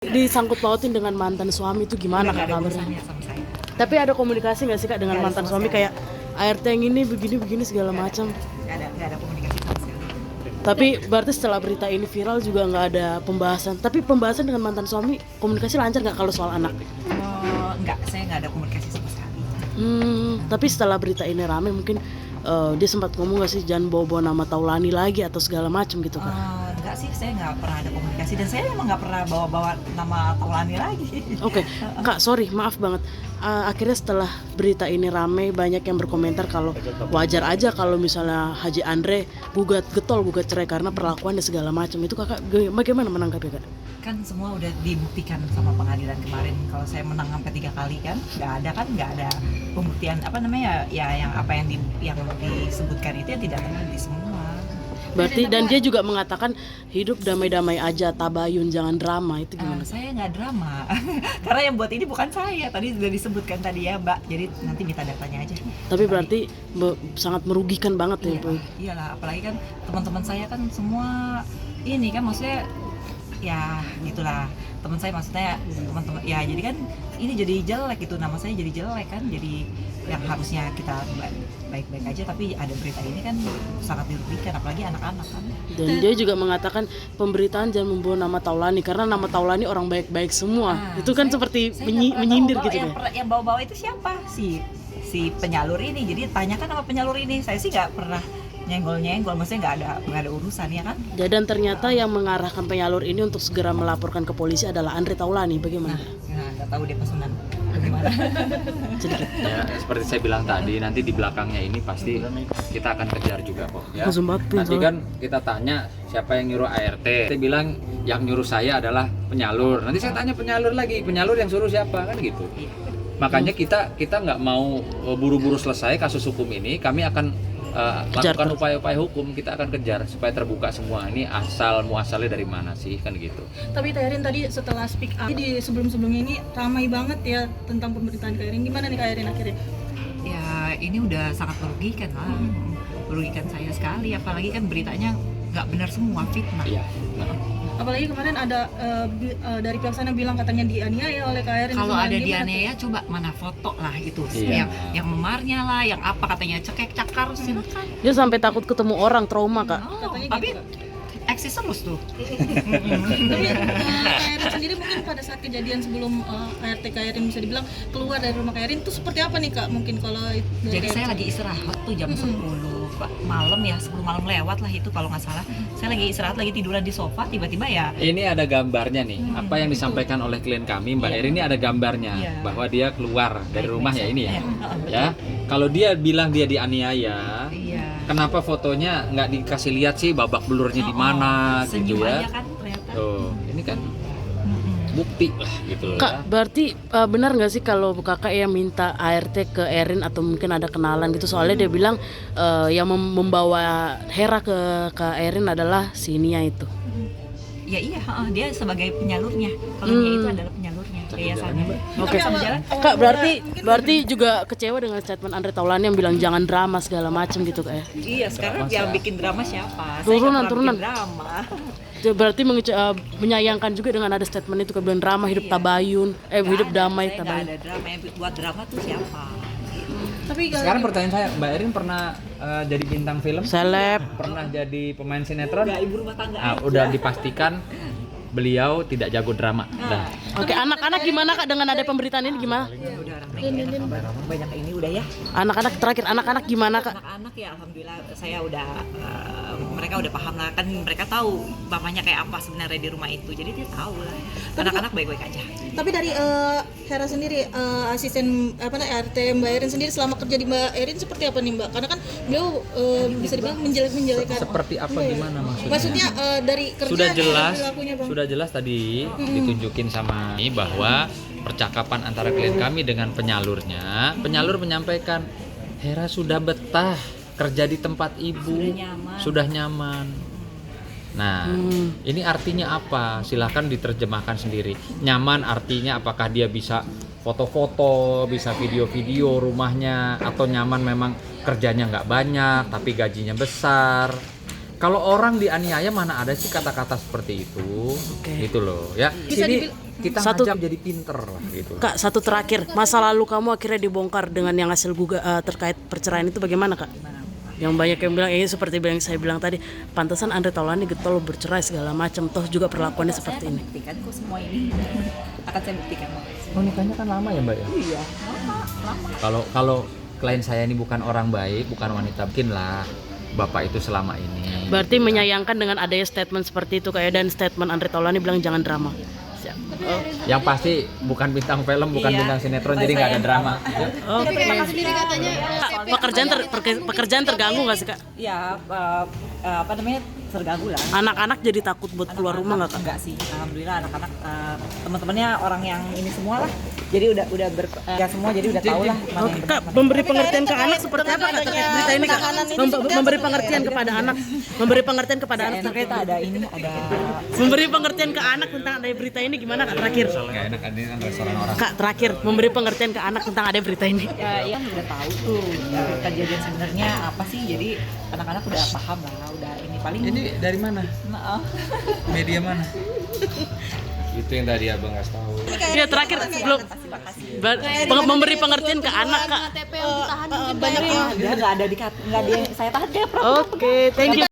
Disangkut pautin dengan mantan suami itu gimana kak kabarnya? Tapi ada komunikasi nggak sih kak dengan mantan suami kayak ART yang ini begini segala macam? Nggak ada komunikasi sama sekali. Tapi berarti setelah berita ini viral juga nggak ada pembahasan. Tapi pembahasan dengan mantan suami komunikasi lancar nggak kalau soal anak? Enggak, saya nggak ada komunikasi sama sekali. Tapi setelah berita ini rame mungkin dia sempat ngomong nggak sih jangan bawa-bawa nama Taulani lagi atau segala macam gitu kak? Enggak sih, saya nggak pernah ada komunikasi dan saya emang nggak pernah bawa-bawa nama Taulani lagi. Oke, kak sorry maaf banget. Akhirnya setelah berita ini rame banyak yang berkomentar kalau wajar aja kalau misalnya Haji Andre gugat cerai karena perlakuan dan segala macam. Itu kakak bagaimana menanggapi kak? Kan semua udah dibuktikan sama pengadilan kemarin. Kalau saya menang sampai 3 kali kan nggak ada pembuktian yang disebutkan itu ya tidak terbukti semua. Berarti dan dia juga mengatakan hidup damai-damai aja, tabayun jangan drama, itu gimana? Saya nggak drama karena yang buat ini bukan saya, tadi sudah disebutkan tadi ya Mbak, jadi nanti minta datanya aja. Tapi berarti sangat merugikan banget ya Bu? Iyalah, apalagi kan teman-teman saya kan semua ini kan maksudnya ya gitulah, teman saya maksudnya teman-teman ya, jadi kan ini jadi jelek gitu, nama saya jadi jelek kan, jadi yang harusnya kita baik-baik aja tapi ada berita ini kan sangat dirugikan, apalagi anak-anak kan. Dan dia juga mengatakan pemberitaan jangan membawa nama Taulani karena nama Taulani orang baik-baik semua. Itu kan seperti menyindir gitu ya. Yang bawa-bawa itu siapa? Si penyalur ini. Jadi tanyakan sama penyalur ini. Saya sih nggak pernah nyenggol-nyenggol, maksudnya nggak ada urusan ya kan. Dan ternyata yang mengarahkan penyalur ini untuk segera melaporkan ke polisi adalah Andre Taulani. Bagaimana? Nggak tahu dia pesanan bagaimana. Ya, seperti saya bilang tadi, nanti di belakangnya ini pasti kita akan kejar juga kok ya. Nanti kan kita tanya siapa yang nyuruh ART. Saya bilang yang nyuruh saya adalah penyalur. Nanti saya tanya penyalur lagi, penyalur yang suruh siapa kan gitu. Makanya kita nggak mau buru-buru selesai kasus hukum ini, kami akan lakukan upaya-upaya hukum, kita akan kejar supaya terbuka semua ini asal muasalnya dari mana sih kan gitu. Tapi Kak Erin tadi setelah speak up di sebelumnya ini ramai banget ya tentang pemberitaan Kak Erin. Gimana nih Kak Erin akhirnya? Ya ini udah sangat merugikan lah, merugikan saya sekali, apalagi kan beritanya nggak benar semua, fitnah. Iya. Apalagi kemarin ada dari pihak sana bilang katanya dianiaya oleh Kak Erin. Kalau ada dianiaya coba mana foto lah itu, yang memarnya lah, yang apa katanya cekek cakar, silakan. Dia sampai takut ketemu orang, trauma kak. Tapi eksis terus tuh. Tapi Kak Erin sendiri mungkin pada saat kejadian sebelum ART Kak Erin bisa dibilang keluar dari rumah Kak Erin itu seperti apa nih Kak? Mungkin kalau jadi saya lagi istirahat tuh jam 10 malam ya, 10 malam lewat lah itu kalau nggak salah. Saya lagi istirahat, lagi tiduran di sofa, tiba-tiba ya. Ini ada gambarnya nih, apa yang disampaikan oleh klien kami Mbak Erin ini ada gambarnya bahwa dia keluar dari rumah ya ini ya. Ya, kalau dia bilang dia dianiaya, kenapa fotonya nggak dikasih lihat sih babak belurnya di mana gitu ya? Aja kan, ternyata. Tuh, ini kan bukti lah gitu loh. Kak, berarti benar nggak sih kalau kakak yang minta ART ke Erin atau mungkin ada kenalan gitu, soalnya dia bilang yang membawa Hera ke Erin adalah si Nia itu. Ya iya, dia sebagai penyalurnya. Kalau Nia itu adalah penyalurnya yayasannya. Oke. Kak, berarti juga kecewa dengan statement Andre Taulani yang bilang jangan drama segala macam gitu kak ya? Iya, sekarang yang bikin drama siapa? Turunan. Drama. Berarti menyayangkan juga dengan ada statement itu kemudian drama hidup tabayun, hidup damai tabayun. Nggak ada drama, yang buat drama tuh siapa? Tapi Sekarang pertanyaan saya, Mbak Erin pernah jadi bintang film? Seleb. Pernah jadi pemain sinetron? Nggak, ibu rumah tangga. Udah dipastikan beliau tidak jago drama. Dah. Oke, anak-anak gimana kak dengan ada pemberitaan ini gimana? Ya udah banyak ini udah ya. Anak-anak terakhir, anak-anak gimana kak? Anak-anak ya alhamdulillah saya udah mereka udah paham lah, kan mereka tahu mamanya kayak apa sebenarnya di rumah itu, jadi dia tahu lah. Anak-anak baik-baik aja. Tapi dari Hera sendiri, asisten RT Mbak Erin sendiri selama kerja di Mbak Erin seperti apa nih Mbak? Karena kan beliau bisa dibilang menjelek-menjelekan. Seperti apa gimana maksudnya? Maksudnya dari kerja sudah jelas tadi ditunjukin sama ini bahwa percakapan antara klien kami dengan penyalurnya, penyalur menyampaikan Hera sudah betah kerja di tempat ibu, sudah nyaman. Nah, ini artinya apa? Silahkan diterjemahkan sendiri. Nyaman artinya apakah dia bisa foto-foto, bisa video-video rumahnya, atau nyaman memang kerjanya nggak banyak tapi gajinya besar. Kalau orang dianiaya mana ada sih kata-kata seperti itu, gitu loh ya. kita Satu- ngajak jadi pinter lah gitu. Kak, satu terakhir, masa lalu kamu akhirnya dibongkar dengan yang hasil terkait perceraian itu bagaimana Kak? Yang banyak yang bilang, ini seperti yang saya bilang tadi, pantesan Andre Taulani getol bercerai segala macam, toh juga perlakuannya seperti ini. Buktikan kok semua ini akan saya buktikan. Oh, nikahnya kan lama ya Mbak ya? Iya, lama. Kalau klien saya ini bukan orang baik, bukan wanita, mungkin lah Bapak itu selama ini. Berarti menyayangkan dengan adanya statement seperti itu kayak, dan statement Andre Taulani bilang jangan drama. Siap. Yang pasti bukan bintang film, bukan Iya. bintang sinetron, jadi nggak ada drama. Oke. sendiri katanya Kak, pekerjaan terganggu nggak sih Kak? Ya, apa namanya, terganggu lah. Anak-anak jadi takut buat keluar rumah nggak Kak? Enggak sih, alhamdulillah anak-anak teman-temannya orang yang ini semua lah. Jadi udah semua jadi udah tahu lah. mana Oke yang Kak, benar, memberi pengertian ke anak seperti apa Kak terkait berita ini Kak? Penanganan ini Memberi pengertian kepada anak, memberi pengertian kepada anak mana. terkait Kita ada memberi pengertian ke anak tentang ada berita ini gimana Kak terakhir? Nggak enak, ini kan restoran orang. Kak terakhir memberi pengertian ke anak tentang ada berita ini. ya kan udah tahu tuh kejadian sebenarnya apa sih. Jadi anak-anak udah paham lah, udah ini paling Ini dari mana? maaf. Media mana? Itu yang tadi abang nggak tahu. Iya terakhir belum memberi pengertian ke anak Kak. KTP yang ditahan mungkin banyak bayarin. Dia nggak ada saya tahan kayak Oke, thank you.